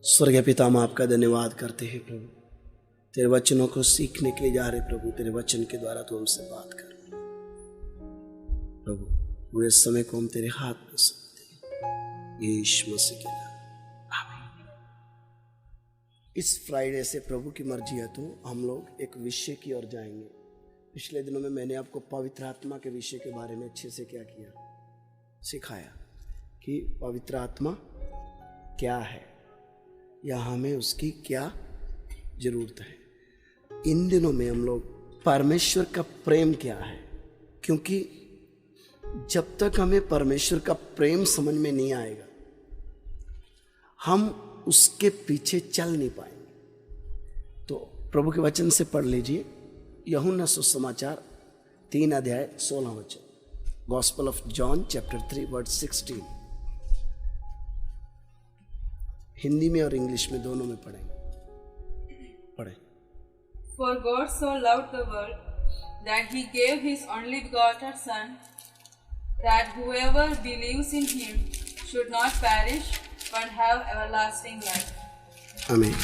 स्वर्गीय पिता, हम आपका धन्यवाद करते हैं प्रभु। तेरे वचनों को सीखने के लिए जा रहे प्रभु। तेरे वचन के द्वारा तू हमसे बात कर प्रभु। पूरे समय को हम तेरे हाथ में सौंपते हैं, यीशु मसीह के नाम, आमीन। इस फ्राइडे से प्रभु की मर्जी है तो हम लोग एक विषय की ओर जाएंगे। पिछले दिनों में मैंने आपको पवित्र आत्मा के विषय के बारे में अच्छे से क्या किया, सिखाया कि पवित्र आत्मा क्या है या हमें उसकी क्या जरूरत है। इन दिनों में हम लोग परमेश्वर का प्रेम क्या है, क्योंकि जब तक हमें परमेश्वर का प्रेम समझ में नहीं आएगा हम उसके पीछे चल नहीं पाएंगे। तो प्रभु के वचन से पढ़ लीजिए यूहन्ना सुसमाचार 3 अध्याय 16 वचन, gospel of John chapter 3 verse 16। Hindi में और इंग्लिश में दोनों में पढ़ें। For God so loved the world that he gave his only begotten Son, that whoever believes in him should not perish but have everlasting life. आमीन।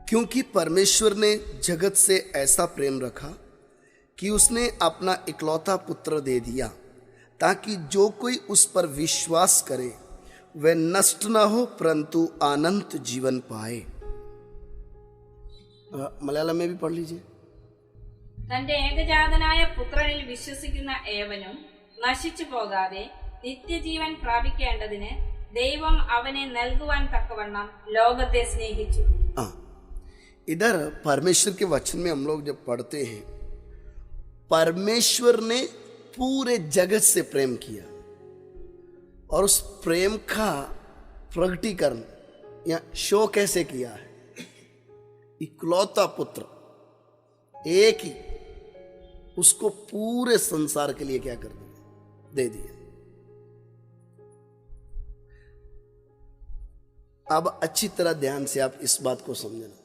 क्योंकि परमेश्वर ने जगत से ऐसा प्रेम रखा कि उसने अपना इकलौता पुत्र दे दिया, ताकि जो कोई उस पर विश्वास करे वह नष्ट न हो परंतु अनंत जीवन पाए। मलयालम में भी पढ़ लीजिए। തന്റെ ഏകജാതനായ പുത്രനിൽ വിശ്വസിക്കുന്ന ഏവനും നശിച്ചു പോകാതെ നിത്യജീവൻ പ്രാപിക്കേണ്ടതിന് ദൈവം അവനെ നൽകുവാൻ തക്കവണ്ണം ലോകത്തെ സ്നേഹിച്ചു। इधर परमेश्वर के वचन में हम लोग जब पढ़ते हैं, परमेश्वर ने पूरे जगत से प्रेम किया और उस प्रेम का प्रकटीकरण या शो कैसे किया है। इकलौता पुत्र एक ही, उसको पूरे संसार के लिए क्या कर दिया, दे दिया। अब अच्छी तरह ध्यान से आप इस बात को समझना।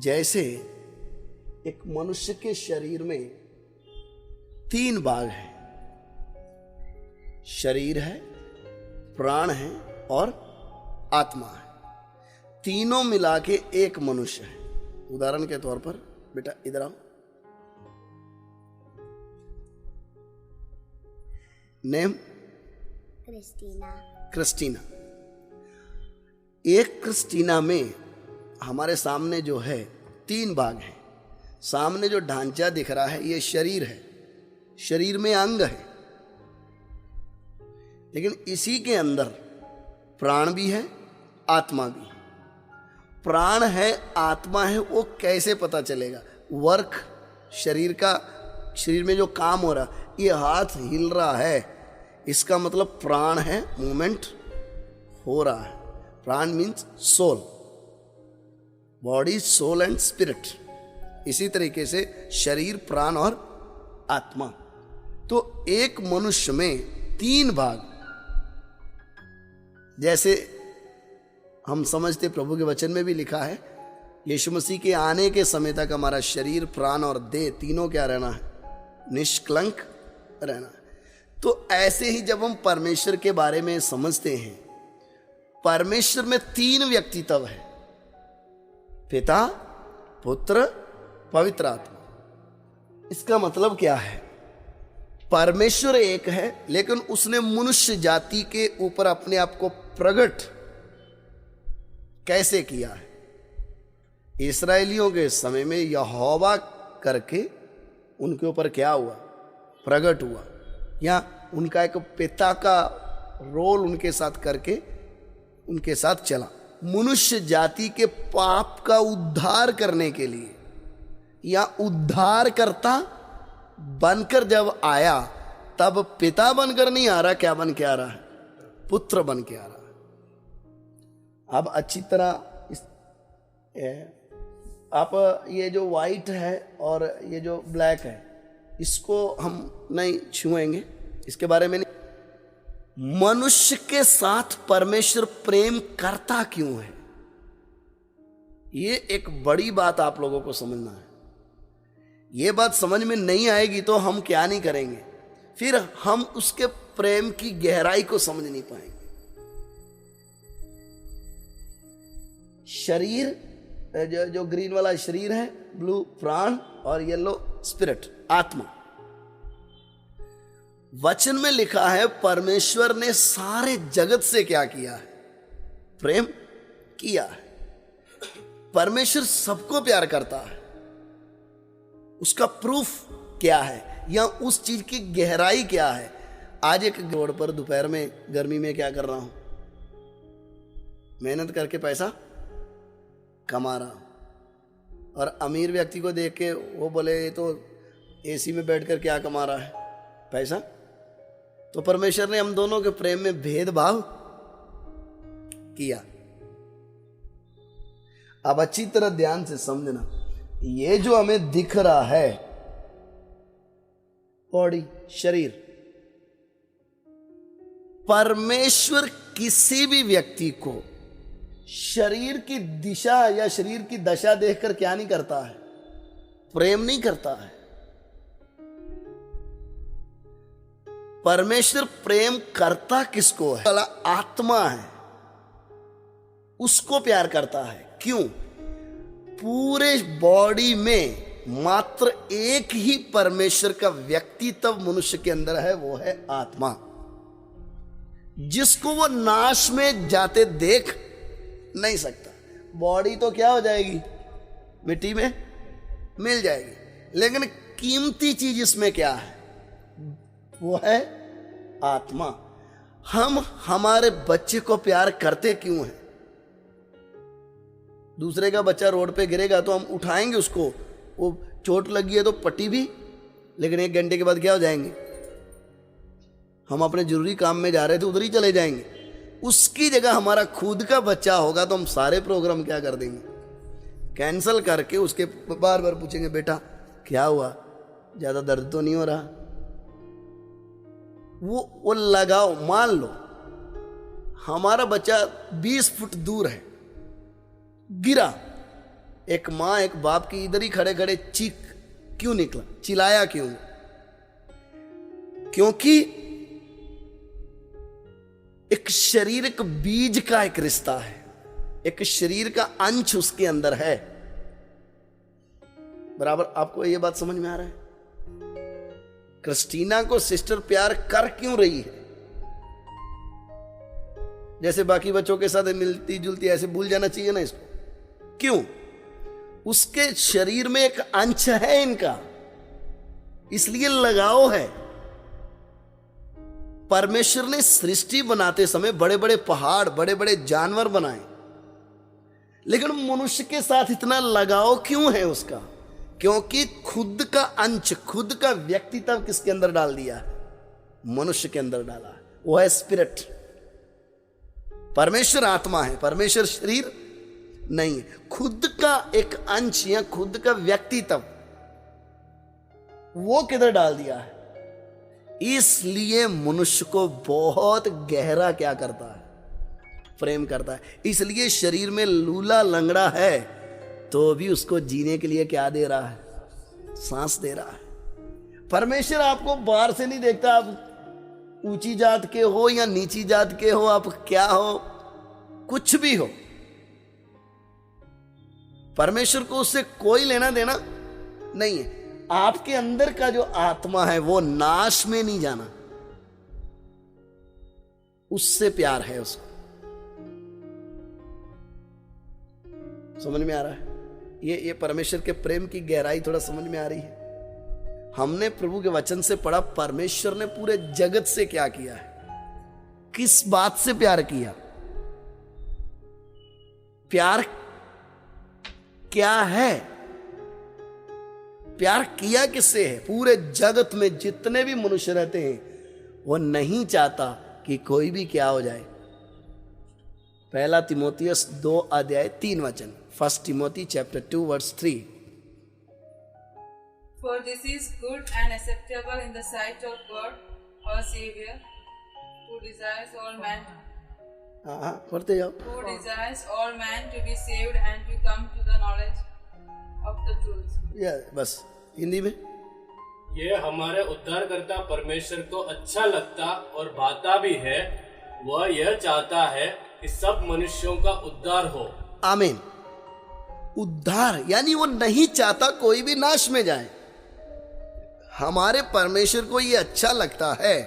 जैसे एक मनुष्य के शरीर में 3 भाग हैं, शरीर है, प्राण है और आत्मा है। तीनों मिला के एक मनुष्य है। उदाहरण के तौर पर बेटा इधर आओ, नेम क्रिस्टीना। एक क्रिस्टीना में हमारे सामने जो है 3 भाग हैं। सामने जो ढांचा दिख रहा है ये शरीर है, शरीर में अंग है, लेकिन इसी के अंदर प्राण भी है, आत्मा भी है। प्राण है, आत्मा है, वो कैसे पता चलेगा? वर्क शरीर का, शरीर में जो काम हो रहा, ये हाथ हिल रहा है, इसका मतलब प्राण है, मूवमेंट हो रहा है। प्राण means soul, body, soul and spirit. इसी तरीके से शरीर, प्राण और आत्मा। तो एक मनुष्य में 3 भाग, जैसे हम समझते प्रभु के वचन में भी लिखा है, यीशु मसीह के आने के समय तक हमारा शरीर, प्राण और देह तीनों क्या रहना है, निष्कलंक रहना है। तो ऐसे ही जब हम परमेश्वर के बारे में समझते हैं, परमेश्वर में 3 व्यक्तित्व है, पिता, पुत्र, पवित्र आत्मा। इसका मतलब क्या है? परमेश्वर एक है, लेकिन उसने मनुष्य जाति के ऊपर अपने आप को प्रकट कैसे किया है? इस्राएलियों के समय में यहोवा करके उनके ऊपर क्या हुआ, प्रकट हुआ, या उनका एक पिता का रोल उनके साथ करके उनके साथ चला। मनुष्य जाति के पाप का उद्धार करने के लिए, या उद्धार करता बनकर जब आया, तब पिता बनकर नहीं आ रहा, क्या बन के आ रहा है? पुत्र बन के आ रहा है। अब अच्छी तरह आप ये जो वाइट है और ये जो ब्लैक है, इसको हम नहीं छुएंगे, इसके बारे में नहीं। मनुष्य के साथ परमेश्वर प्रेम करता क्यों है, ये एक बड़ी बात आप लोगों को समझना है। ये बात समझ में नहीं आएगी तो हम क्या नहीं करेंगे, फिर हम उसके प्रेम की गहराई को समझ नहीं पाएंगे। शरीर, जो ग्रीन वाला शरीर है, ब्लू प्राण और येलो स्पिरिट, आत्मा। वचन में लिखा है परमेश्वर ने सारे जगत से क्या किया है? प्रेम किया है। परमेश्वर सबको प्यार करता है। उसका प्रूफ क्या है या उस चीज की गहराई क्या है? आज एक रोड पर दोपहर में गर्मी में क्या कर रहा हूं? मेहनत करके पैसा कमा रहा हूं। और अमीर व्यक्ति को देख के वो बोले ये तो एसी में बैठकर क्या कमा रहा है? पैसा। तो परमेश्वर ने हम दोनों के प्रेम में भेदभाव किया। अब अच्छी तरह ध्यान से समझना, ये जो हमें दिख रहा है बॉडी, शरीर, परमेश्वर किसी भी व्यक्ति को शरीर की दिशा या शरीर की दशा देखकर क्या नहीं करता है? प्रेम नहीं करता है। परमेश्वर प्रेम करता किसको है? वाला आत्मा है, उसको प्यार करता है। क्यों? पूरे बॉडी में मात्र एक ही परमेश्वर का व्यक्तित्व मनुष्य के अंदर है, वो है आत्मा, जिसको वो नाश में जाते देख नहीं सकता। बॉडी तो क्या हो जाएगी? मिट्टी में मिल जाएगी, लेकिन कीमती चीज इसमें क्या है? वो है आत्मा। हम हमारे बच्चे को प्यार करते क्यों हैं? दूसरे का बच्चा रोड पे गिरेगा तो हम उठाएंगे उसको, वो चोट लगी है तो पट्टी भी, लेकिन 1 घंटे के बाद क्या हो जाएंगे? हम अपने जरूरी काम में जा रहे थे, उधर ही चले जाएंगे। उसकी जगह हमारा खुद का बच्चा होगा तो हम सारे प्रोग्राम क्या कर देंगे? कैंसल करके उसके बार बार पूछेंगे, बेटा क्या हुआ, ज्यादा दर्द तो नहीं हो रहा? वो लगाओ। मान लो हमारा बच्चा 20 फुट दूर है, गिरा, एक मां एक बाप की इधर ही खड़े खड़े चीख क्यों निकला, चिल्लाया क्यों? क्योंकि एक शरीर, एक बीज का एक रिश्ता है, एक शरीर का अंश उसके अंदर है। बराबर। आपको ये बात समझ में आ रहा है? क्रिस्टीना को सिस्टर प्यार कर क्यों रही है? जैसे बाकी बच्चों के साथ मिलती जुलती, ऐसे भूल जाना चाहिए ना इसको। क्यों? उसके शरीर में एक अंश है इनका, इसलिए लगाव है। परमेश्वर ने सृष्टि बनाते समय बड़े बड़े पहाड़, बड़े बड़े जानवर बनाए, लेकिन मनुष्य के साथ इतना लगाव क्यों है उसका? क्योंकि खुद का अंश, खुद का व्यक्तित्व किसके अंदर डाल दिया? मनुष्य के अंदर डाला। वो है स्पिरिट। परमेश्वर आत्मा है, परमेश्वर शरीर नहीं है। खुद का एक अंश या खुद का व्यक्तित्व वो किधर डाल दिया है? इसलिए मनुष्य को बहुत गहरा क्या करता है? प्रेम करता है। इसलिए शरीर में लूला लंगड़ा है तो भी उसको जीने के लिए क्या दे रहा है? सांस दे रहा है। परमेश्वर आपको बाहर से नहीं देखता, आप ऊंची जात के हो या नीची जात के हो, आप क्या हो, कुछ भी हो, परमेश्वर को उससे कोई लेना देना नहीं है। आपके अंदर का जो आत्मा है वो नाश में नहीं जाना, उससे प्यार है उसको। समझ में आ रहा है? ये परमेश्वर के प्रेम की गहराई थोड़ा समझ में आ रही है। हमने प्रभु के वचन से पढ़ा परमेश्वर ने पूरे जगत से क्या किया है, किस बात से प्यार किया। प्यार क्या है? प्यार किया किससे है? पूरे जगत में जितने भी मनुष्य रहते हैं वो नहीं चाहता कि कोई भी क्या हो जाए। 1 Timothy 2:3 1 Timothy chapter 2 verse 3. For this is good and acceptable in the sight of God, our Savior, who desires all men पढ़ते जाओ। who desires all men to be saved and to come to the knowledge of the truth. बस हिंदी में। ये हमारे उद्धारकर्ता परमेश्वर को अच्छा लगता और भाता भी है। वह यह चाहता है कि सब मनुष्यों का उद्धार हो आमीन। उद्धार यानी वो नहीं चाहता कोई भी नाश में जाए। हमारे परमेश्वर को ये अच्छा लगता है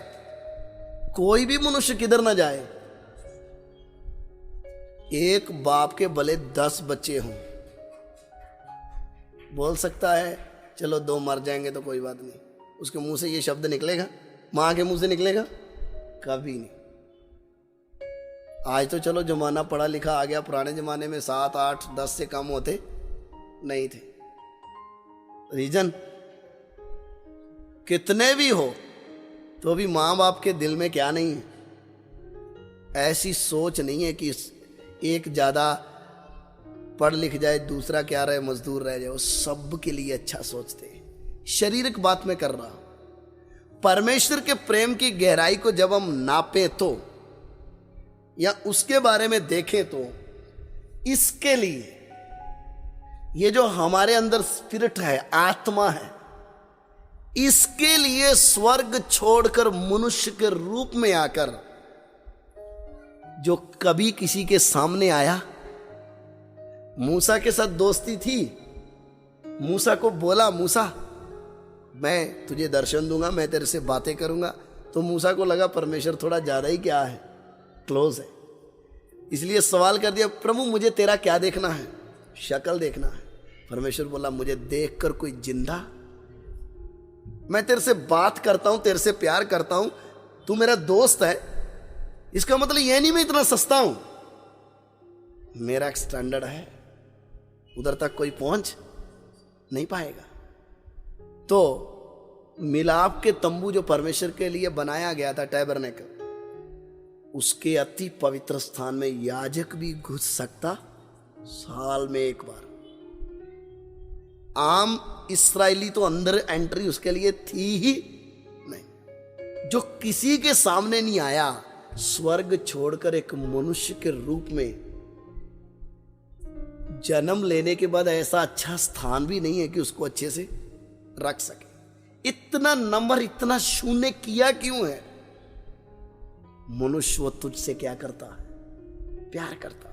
कोई भी मनुष्य किधर ना जाए। एक बाप के भले 10 बच्चे हों, बोल सकता है चलो 2 मर जाएंगे तो कोई बात नहीं, उसके मुंह से ये शब्द निकलेगा? मां के मुंह से निकलेगा? कभी नहीं। आज तो चलो जमाना पढ़ा लिखा आ गया, पुराने जमाने में 7, 8, 10 से कम होते नहीं थे। रीजन कितने भी हो तो भी माँ बाप के दिल में क्या नहीं है, ऐसी सोच नहीं है कि एक ज्यादा पढ़ लिख जाए, दूसरा क्या रहे मजदूर रह जाए। वो सब के लिए अच्छा सोचते हैं। शारीरिक बात में कर रहा हूं। परमेश्वर के प्रेम की गहराई को जब हम नापे तो या उसके बारे में देखें तो इसके लिए ये जो हमारे अंदर स्पिरिट है, आत्मा है, इसके लिए स्वर्ग छोड़कर मनुष्य के रूप में आकर जो कभी किसी के सामने आया, मूसा के साथ दोस्ती थी। मूसा को बोला, मूसा मैं तुझे दर्शन दूंगा, मैं तेरे से बातें करूंगा। तो मूसा को लगा परमेश्वर थोड़ा ज्यादा ही क्या है, क्लोज है, इसलिए सवाल कर दिया, प्रभु मुझे तेरा क्या देखना है? शक्ल देखना है। परमेश्वर बोला, मुझे देखकर कोई जिंदा, मैं तेरे से बात करता हूं, तेरे से प्यार करता हूं, तू मेरा दोस्त है, इसका मतलब यह नहीं मैं इतना सस्ता हूं। मेरा एक स्टैंडर्ड है, उधर तक कोई पहुंच नहीं पाएगा। तो मिलाप के तंबू जो परमेश्वर के लिए बनाया गया था, टैबरनेकल, उसके अति पवित्र स्थान में याजक भी घुस सकता साल में एक बार। आम इस्राएली तो अंदर एंट्री उसके लिए थी ही नहीं। जो किसी के सामने नहीं आया, स्वर्ग छोड़कर एक मनुष्य के रूप में जन्म लेने के बाद ऐसा अच्छा स्थान भी नहीं है कि उसको अच्छे से रख सके। इतना नंबर, इतना शून्य किया क्यों है? मनुष्य वो तुझसे क्या करता है? प्यार करता है।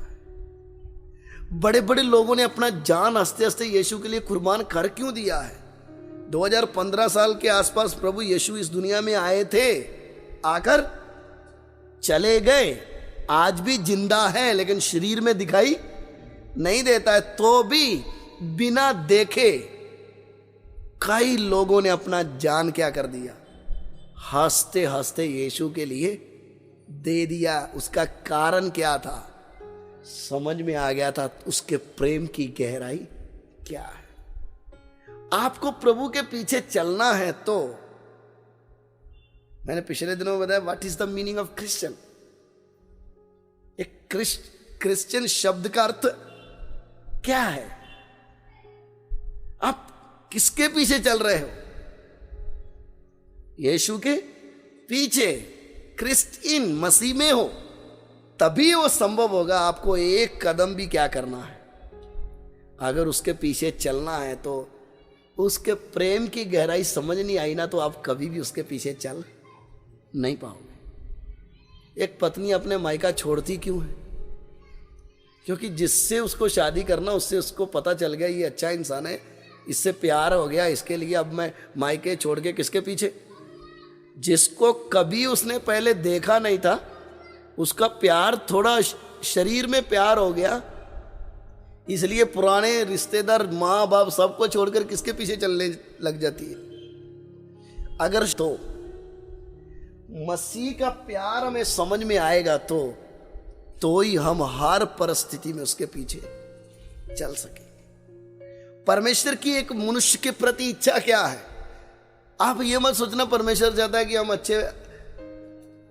बड़े बड़े लोगों ने अपना जान हंसते हंसते यीशु के लिए कुर्बान कर क्यों दिया है? 2015 साल के आसपास प्रभु यीशु इस दुनिया में आए थे, आकर चले गए, आज भी जिंदा है लेकिन शरीर में दिखाई नहीं देता है। तो भी बिना देखे कई लोगों ने अपना जान क्या कर दिया, हंसते हंसते यीशु के लिए दे दिया। उसका कारण क्या था? समझ में आ गया था उसके प्रेम की गहराई क्या है। आपको प्रभु के पीछे चलना है तो, मैंने पिछले दिनों में बताया what is the meaning of Christian. एक क्रिश्चियन शब्द का अर्थ क्या है? आप किसके पीछे चल रहे हो? यीशु के पीछे, क्रिस्ट इन, मसीह में हो, तभी वो संभव होगा। आपको एक कदम भी क्या करना है, अगर उसके पीछे चलना है तो उसके प्रेम की गहराई समझ नहीं आई ना, तो आप कभी भी उसके पीछे चल नहीं पाओगे। एक पत्नी अपने मायका छोड़ती क्यों है? क्योंकि जिससे उसको शादी करना, उससे उसको पता चल गया ये अच्छा इंसान है, इससे प्यार हो गया, इसके लिए अब मैं मायके छोड़ के किसके पीछे? जिसको कभी उसने पहले देखा नहीं था, उसका प्यार थोड़ा शरीर में प्यार हो गया, इसलिए पुराने रिश्तेदार, माँ बाप सबको छोड़कर किसके पीछे चलने लग जाती है। अगर तो मसीह का प्यार हमें समझ में आएगा तो ही हम हर परिस्थिति में उसके पीछे चल सके। परमेश्वर की एक मनुष्य के प्रति इच्छा क्या है? आप ये मत सोचना परमेश्वर चाहता है कि हम अच्छे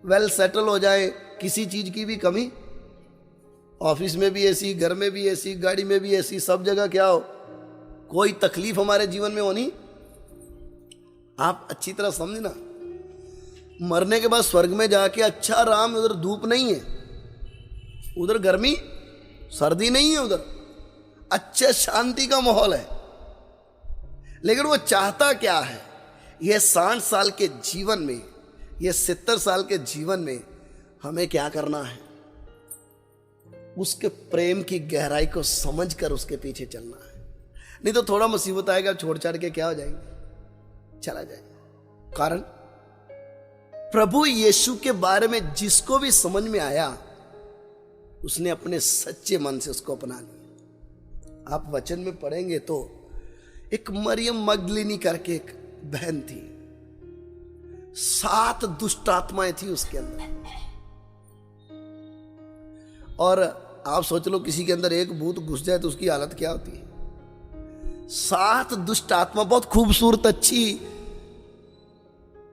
वेल सेटल हो जाए, किसी चीज की भी कमी, ऑफिस में भी ऐसी, घर में भी ऐसी, गाड़ी में भी ऐसी, सब जगह क्या हो, कोई तकलीफ हमारे जीवन में होनी। आप अच्छी तरह समझना, मरने के बाद स्वर्ग में जाके अच्छा आराम, उधर धूप नहीं है, उधर गर्मी सर्दी नहीं है, उधर अच्छा शांति का माहौल है। लेकिन वो चाहता क्या है? ये 60 साल के जीवन में, ये 70 साल के जीवन में हमें क्या करना है? उसके प्रेम की गहराई को समझकर उसके पीछे चलना है। नहीं तो थोड़ा मुसीबत आएगा, छोड़ छाड़ के क्या हो जाएंगे, चला जाएगा। कारण प्रभु यीशु के बारे में जिसको भी समझ में आया उसने अपने सच्चे मन से उसको अपना लिया। आप वचन में पढ़ेंगे तो एक मरियम मगदलिनी करके एक बहन थी, 7 दुष्ट आत्माएं थी उसके अंदर। और आप सोच लो किसी के अंदर एक भूत घुस जाए तो उसकी हालत क्या होती है। 7 दुष्ट आत्मा, बहुत खूबसूरत अच्छी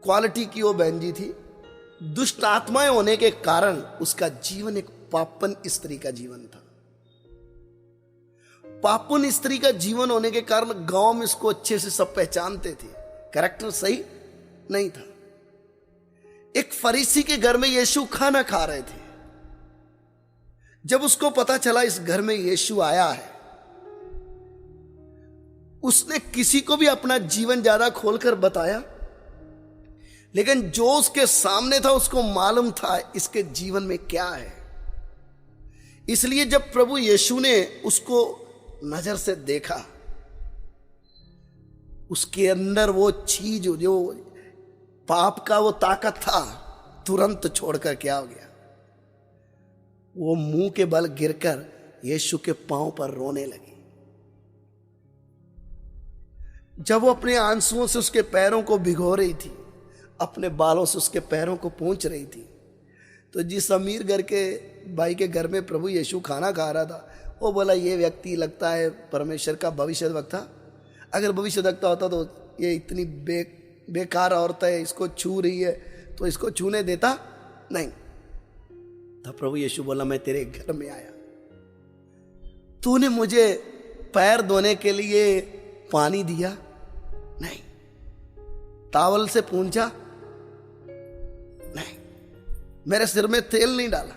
क्वालिटी की वो बहन जी थी। दुष्ट आत्माएं होने के कारण उसका जीवन एक पापन स्त्री का जीवन था। पापन स्त्री का जीवन होने के कारण गांव में इसको अच्छे से सब पहचानते थे, कैरेक्टर सही नहीं था। एक फरीसी के घर में यीशु खाना खा रहे थे। जब उसको पता चला इस घर में यीशु आया है, उसने किसी को भी अपना जीवन ज्यादा खोलकर बताया, लेकिन जो उसके सामने था उसको मालूम था इसके जीवन में क्या है। इसलिए जब प्रभु यीशु ने उसको नजर से देखा, उसके अंदर वो चीज जो पाप का वो ताकत था तुरंत छोड़कर क्या हो गया, वो मुंह के बल गिरकर यीशु के पांव पर रोने लगी। जब वो अपने आंसुओं से उसके पैरों को भिगो रही थी, अपने बालों से उसके पैरों को पोंछ रही थी, तो जिस अमीर घर के भाई के घर में प्रभु यीशु खाना खा रहा था, वो बोला ये व्यक्ति लगता है परमेश्वर का भविष्यवक्ता। अगर भविष्यवक्ता होता तो ये इतनी बेकार औरत है, इसको छू रही है तो इसको छूने देता नहीं। तब प्रभु यीशु बोला मैं तेरे घर में आया, तूने मुझे पैर धोने के लिए पानी दिया नहीं, तावल से पूंछा नहीं, मेरे सिर में तेल नहीं डाला।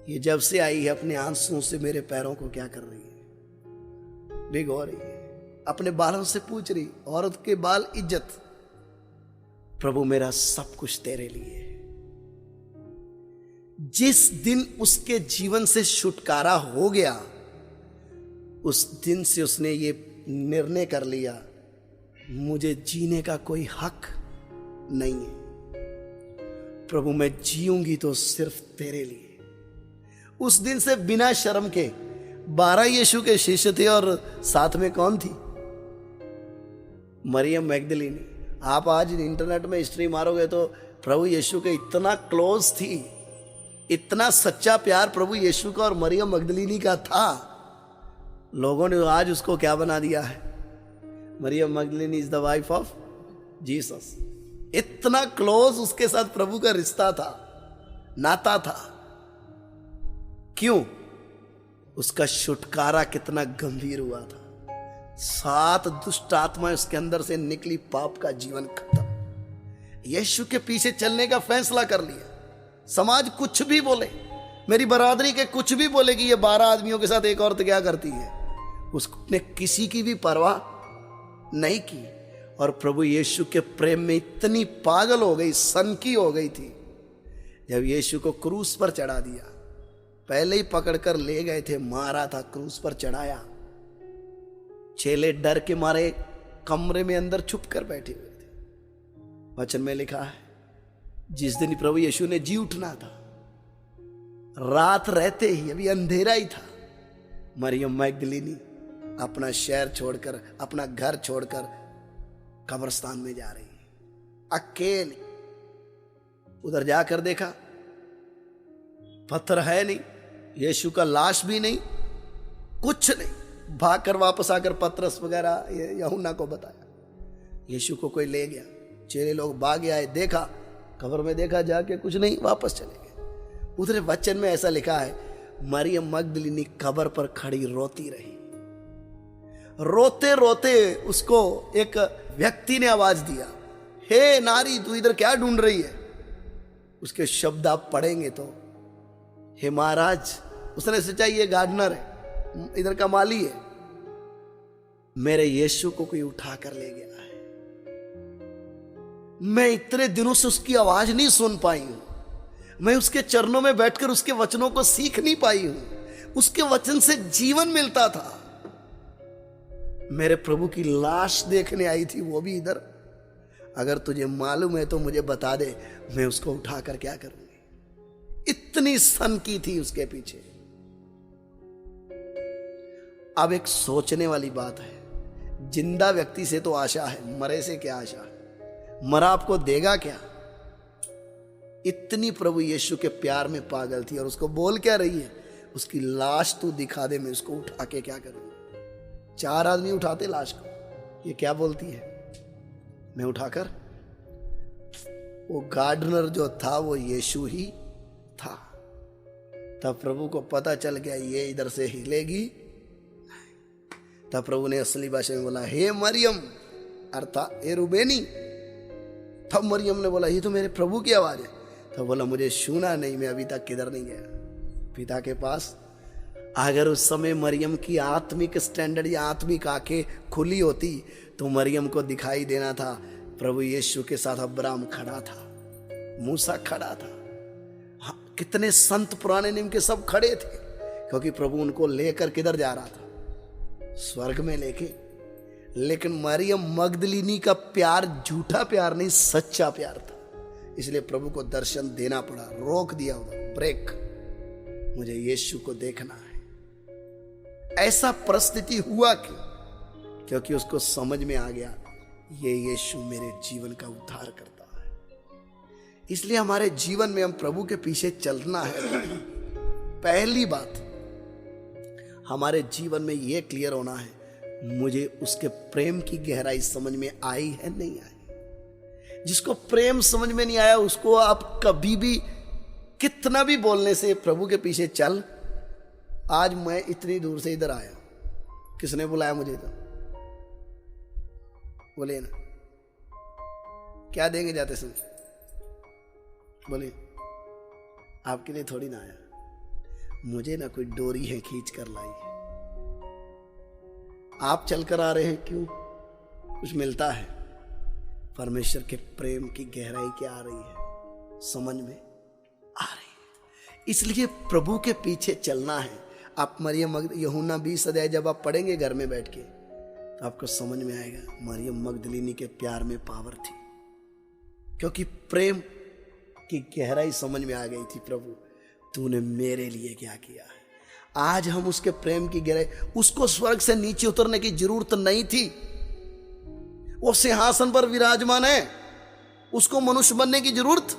ये जब से आई है अपने आंसुओं से मेरे पैरों को क्या कर रही है, भिगो रही है, अपने बालों से पूछ रही। औरत के बाल इज्जत। प्रभु मेरा सब कुछ तेरे लिए है। जिस दिन उसके जीवन से छुटकारा हो गया, उस दिन से उसने ये निर्णय कर लिया मुझे जीने का कोई हक नहीं है, प्रभु मैं जीऊंगी तो सिर्फ तेरे लिए। उस दिन से बिना शर्म के 12 यीशु के शिष्य थे और साथ में कौन थी, मरियम मैगदलिनी। आप आज इंटरनेट में हिस्ट्री मारोगे तो प्रभु यीशु के इतना क्लोज थी, इतना सच्चा प्यार प्रभु यीशु का और मरियम मगदलिनी का था। लोगों ने आज उसको क्या बना दिया है, Mariam Magdalene is the wife of Jesus. इतना क्लोज उसके साथ प्रभु का रिश्ता था, नाता था। क्यों? उसका छुटकारा कितना गंभीर हुआ था। 7 दुष्ट आत्माएं उसके अंदर से निकली, पाप का जीवन खत्म। यीशु के पीछे चलने का फैसला कर लिया। समाज कुछ भी बोले, मेरी बरादरी के कुछ भी बोले कि ये 12 आदमियों के साथ एक औरत क्या करती है, उसने किसी की भी परवाह नहीं की। और प्रभु यीशु के प्रेम में इतनी पागल हो गई, सनकी हो गई थी, जब यीशु को क्रूस पर चढ़ा दिया। पहले ही पकड़कर ले गए थे, मारा था, क्रूस पर चढ़ाया। चेले डर के मारे कमरे में अंदर छुप कर बैठे हुए थे। वचन में लिखा है जिस दिन प्रभु यीशु ने जी उठना था, रात रहते ही, अभी अंधेरा ही था, मरियम मैगदलिनी अपना शहर छोड़कर, अपना घर छोड़कर कब्रिस्तान में जा रही है, अकेले। उधर जाकर देखा पत्थर है नहीं, यीशु का लाश भी नहीं, कुछ नहीं। भागकर वापस आकर पतरस वगैरह यूहन्ना को बताया, यीशु को कोई ले गया। चेले लोग भाग आए, देखा कब्र में, देखा जाके कुछ नहीं, वापस चले गए। उधर वचन में ऐसा लिखा है मरियम मगदलिनी कब्र पर खड़ी रोती रही। रोते रोते उसको एक व्यक्ति ने आवाज दिया, हे नारी तू इधर क्या ढूंढ रही है। उसके शब्द आप पढ़ेंगे तो, हे महाराज, उसने सोचा ये गार्डनर है, इधर का माली है, मेरे यीशु को कोई उठा कर ले गया है। मैं इतने दिनों से उसकी आवाज नहीं सुन पाई हूं, मैं उसके चरणों में बैठकर उसके वचनों को सीख नहीं पाई हूं। उसके वचन से जीवन मिलता था। मेरे प्रभु की लाश देखने आई थी, वो भी इधर। अगर तुझे मालूम है तो मुझे बता दे, मैं उसको उठाकर क्या करूंगी। इतनी सन की थी उसके पीछे। अब एक सोचने वाली बात है, जिंदा व्यक्ति से तो आशा है, मरे से क्या आशा है? मरा आपको देगा क्या? इतनी प्रभु यीशु के प्यार में पागल थी और उसको बोल क्या रही है, उसकी लाश तू दिखा दे, मैं उसको उठा के क्या करूंगा। 4 आदमी उठाते लाश को, ये क्या बोलती है, मैं उठाकर। वो गार्डनर जो था वो यीशु ही था। तब प्रभु को पता चल गया ये इधर से हिलेगी। तब प्रभु ने असली भाषा में बोला, हे मरियम, अर्थात हे रूबेनी। तब मरियम ने बोला, ये तो मेरे प्रभु की आवाज है। तब बोला, मुझे सुना नहीं, मैं अभी तक किधर नहीं गया, पिता के पास। अगर उस समय मरियम की आत्मिक स्टैंडर्ड या आत्मिक आंखें खुली होती तो मरियम को दिखाई देना था प्रभु यीशु के साथ अब्राहम खड़ा था, मूसा खड़ा था। हाँ, कितने संत पुराने नियम के सब खड़े थे, क्योंकि प्रभु उनको लेकर किधर जा रहा था, स्वर्ग में लेके। लेकिन मरियम मगदलिनी का प्यार झूठा प्यार नहीं, सच्चा प्यार था। इसलिए प्रभु को दर्शन देना पड़ा, रोक दिया उधर, ब्रेक, मुझे यीशु को देखना है। ऐसा परिस्थिति हुआ क्यों? क्योंकि उसको समझ में आ गया ये यीशु मेरे जीवन का उद्धार करता है। इसलिए हमारे जीवन में हम प्रभु के पीछे चलना है। पहली बात हमारे जीवन में यह क्लियर होना है, मुझे उसके प्रेम की गहराई समझ में आई है नहीं आई। जिसको प्रेम समझ में नहीं आया उसको आप कभी भी कितना भी बोलने से प्रभु के पीछे चल। आज मैं इतनी दूर से इधर आया, किसने बुलाया मुझे? तो बोलिए ना, क्या देंगे जाते समय? बोलिए, आपके लिए थोड़ी ना आया, मुझे ना कोई डोरी है खींच कर लाई है। आप चलकर आ रहे हैं, क्यों? कुछ मिलता है। परमेश्वर के प्रेम की गहराई क्या आ रही है, समझ में आ रही है। इसलिए प्रभु के पीछे चलना है। आप मरियम यूहन्ना 20 अध्याय जब आप पढ़ेंगे घर में बैठ के तो आपको समझ में आएगा मरियम मगदलिनी के प्यार में पावर थी, क्योंकि प्रेम की गहराई समझ में आ गई थी। प्रभु तूने मेरे लिए क्या किया है। आज हम उसके प्रेम की गहराई, उसको स्वर्ग से नीचे उतरने की जरूरत नहीं थी। वो सिंहासन पर विराजमान है, उसको मनुष्य बनने की जरूरत,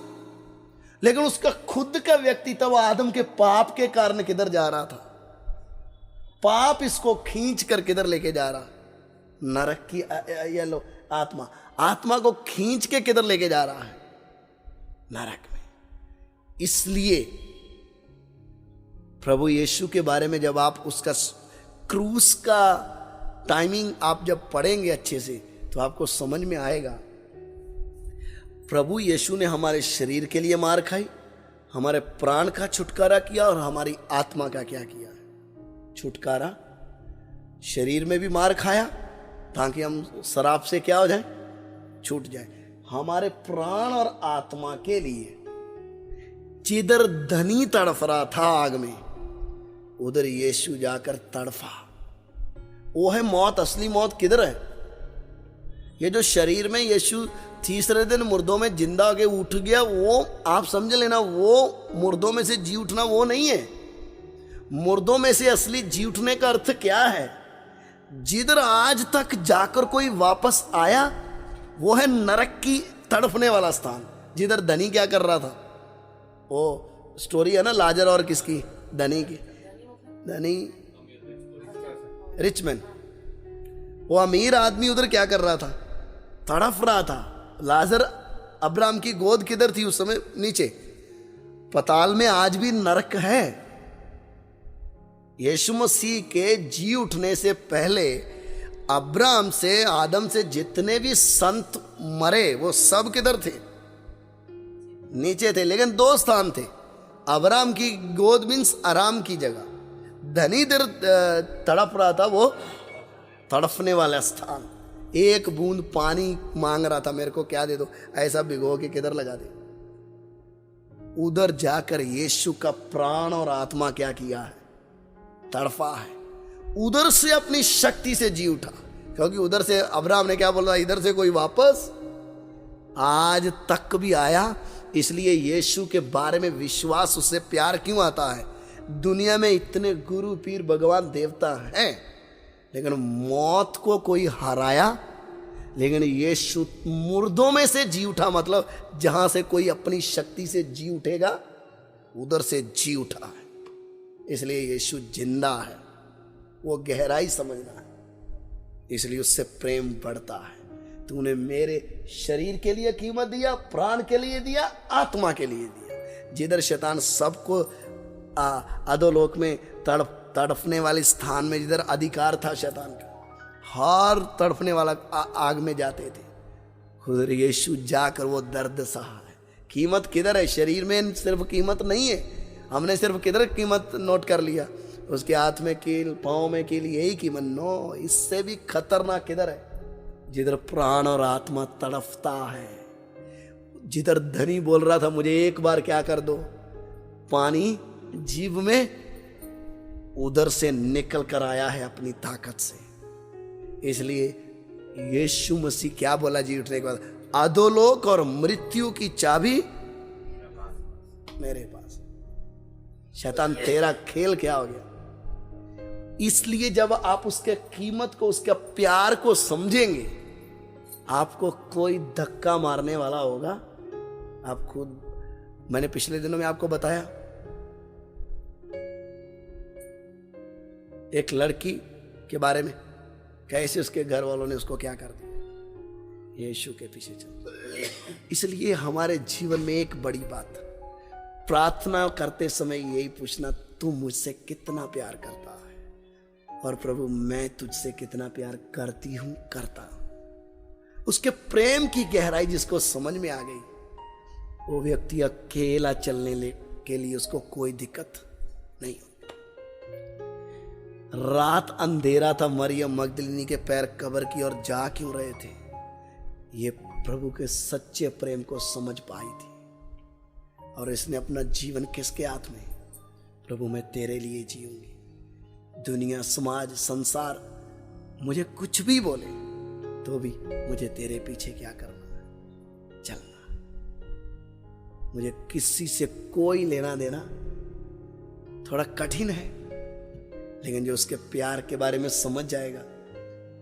लेकिन उसका खुद का व्यक्तित्व आदम के पाप के कारण किधर जा रहा था। पाप इसको खींच कर किधर लेके जा रहा, नरक की ये लो आत्मा को खींच के किधर लेके जा रहा है, नरक में। इसलिए प्रभु यीशु के बारे में जब आप उसका क्रूस का टाइमिंग आप जब पढ़ेंगे अच्छे से तो आपको समझ में आएगा प्रभु यीशु ने हमारे शरीर के लिए मार खाई, हमारे प्राण का छुटकारा किया और हमारी आत्मा का क्या किया। छुटकारा, शरीर में भी मार खाया ताकि हम शराब से क्या हो जाए, छूट जाए। हमारे प्राण और आत्मा के लिए जिधर धनी तड़फ रहा था आग में, उधर यीशु जाकर तड़फा। वो है मौत, असली मौत किधर है? ये जो शरीर में यीशु तीसरे दिन मुर्दों में जिंदा होके उठ गया, वो आप समझ लेना, वो मुर्दों में से जी उठना वो नहीं है। मुर्दों में से असली जी उठने का अर्थ क्या है? जिधर आज तक जाकर कोई वापस आया वो है नरक की तड़फने वाला स्थान। जिधर धनी क्या कर रहा था, वो स्टोरी है ना लाजर और किसकी, धनी की, धनी रिचमैन। वो अमीर आदमी उधर क्या कर रहा था, तड़फ रहा था। लाजर अब्राहम की गोद किधर थी उस समय, नीचे पताल में। आज भी नरक है। यीशु मसीह के जी उठने से पहले अब्राहम से, आदम से जितने भी संत मरे वो सब किधर थे, नीचे थे। लेकिन 2 स्थान थे, अब्राहम की गोद मीन्स आराम की जगह, धनी देर तड़प रहा था, वो तड़फने वाला स्थान। एक बूंद पानी मांग रहा था, मेरे को क्या दे दो, ऐसा भिगो के किधर लगा दे। उधर जाकर यीशु का प्राण और आत्मा क्या किया है? तड़फा है। उधर से अपनी शक्ति से जी उठा, क्योंकि उधर से अब्राहम ने क्या बोला, इधर से कोई वापस आज तक भी आया। इसलिए यीशु के बारे में विश्वास, उससे प्यार क्यों आता है? दुनिया में इतने गुरु पीर भगवान देवता हैं, लेकिन मौत को कोई हराया, लेकिन यीशु मुर्दों में से जी उठा। मतलब जहां से कोई अपनी शक्ति से जी उठेगा, उधर से जी उठा है। इसलिए यीशु जिंदा है। वो गहराई समझना है, इसलिए उससे प्रेम बढ़ता है। तूने मेरे शरीर के लिए कीमत दिया, प्राण के लिए दिया, आत्मा के लिए दिया। जिधर शैतान सबको अधोलोक में तड़पने वाले स्थान में, जिधर अधिकार था शैतान का, हर तड़पने वाला आग में जाते थे, खुद यीशु जाकर वो दर्द सहा है। कीमत किधर है? शरीर में सिर्फ कीमत नहीं है। हमने सिर्फ किधर कीमत नोट कर लिया? उसके हाथ में कील, पाँव में कील, यही कीमत। नो, इससे भी खतरनाक किधर है? जिधर प्राण और आत्मा तड़फता है। जिधर धनी बोल रहा था मुझे एक बार क्या कर दो, पानी जीभ में, उधर से निकल कर आया है अपनी ताकत से। इसलिए यीशु मसीह क्या बोला जी उठने के बाद? अधोलोक और मृत्यु की चाबी मेरे पास। शैतान तेरा खेल क्या हो गया? इसलिए जब आप उसके कीमत को, उसके प्यार को समझेंगे, आपको कोई धक्का मारने वाला होगा आप खुद। मैंने पिछले दिनों में आपको बताया, एक लड़की के बारे में, कैसे उसके घर वालों ने उसको क्या कर दिया, यीशु के पीछे चल। इसलिए हमारे जीवन में एक बड़ी बात, प्रार्थना करते समय यही पूछना, तू मुझसे कितना प्यार करता है, और प्रभु मैं तुझसे कितना प्यार करती हूं, करता हूं। उसके प्रेम की गहराई जिसको समझ में आ गई, वो व्यक्ति अकेला चलने के लिए उसको कोई दिक्कत नहीं होती। रात अंधेरा था, मरियम मगदलिनी के पैर कब्र की ओर जा क्यों रहे थे? ये प्रभु के सच्चे प्रेम को समझ पाई थी, और इसने अपना जीवन किसके हाथ में? प्रभु मैं तेरे लिए जीऊंगी। दुनिया, समाज, संसार मुझे कुछ भी बोले तो भी मुझे तेरे पीछे क्या करना है? चलना। मुझे किसी से कोई लेना देना थोड़ा कठिन है, लेकिन जो उसके प्यार के बारे में समझ जाएगा,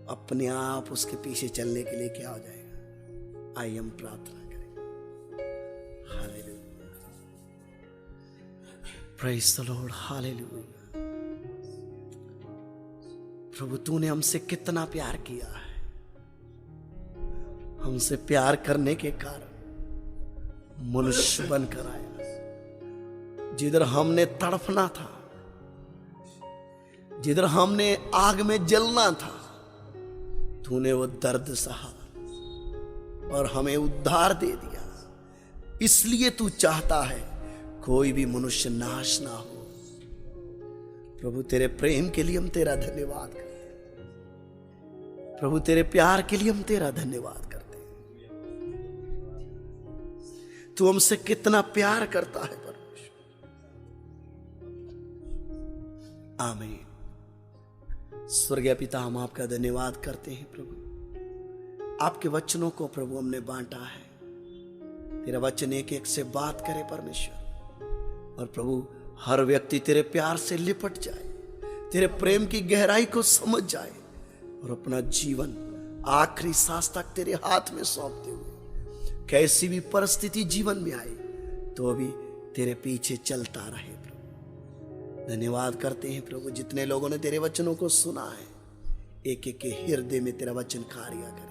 अपने आप उसके पीछे चलने के लिए क्या हो जाएगा? आइए हम प्रार्थना करें। Hallelujah, praise the Lord, hallelujah. प्रभु तूने हमसे कितना प्यार किया है। हमसे प्यार करने के कारण मनुष्य बनकर आया। जिधर हमने तड़पना था, जिधर हमने आग में जलना था, तूने वो दर्द सहा और हमें उद्धार दे दिया। इसलिए तू चाहता है कोई भी मनुष्य नाश ना हो। प्रभु तेरे प्रेम के लिए हम तेरा धन्यवाद करते हैं। प्रभु तेरे प्यार के लिए हम तेरा धन्यवाद करते हैं। तू हमसे कितना प्यार करता है परमेश्वर। आमीन। स्वर्गीय पिता, हम आपका धन्यवाद करते हैं प्रभु। आपके वचनों को प्रभु हमने बांटा है। तेरा वचन एक एक से बात करे परमेश्वर, और प्रभु हर व्यक्ति तेरे प्यार से लिपट जाए, तेरे प्रेम की गहराई को समझ जाए, और अपना जीवन आखिरी सांस तक तेरे हाथ में सौंपते हुए कैसी भी परिस्थिति जीवन में आए तो अभी तेरे पीछे चलता रहे। प्रभु धन्यवाद करते हैं प्रभु, जितने लोगों ने तेरे वचनों को सुना है, एक एक के हृदय में तेरा वचन कार्य करे।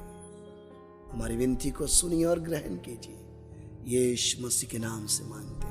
हमारी विनती को सुनिए और ग्रहण कीजिए। यीशु मसीह के नाम से मांगते हैं।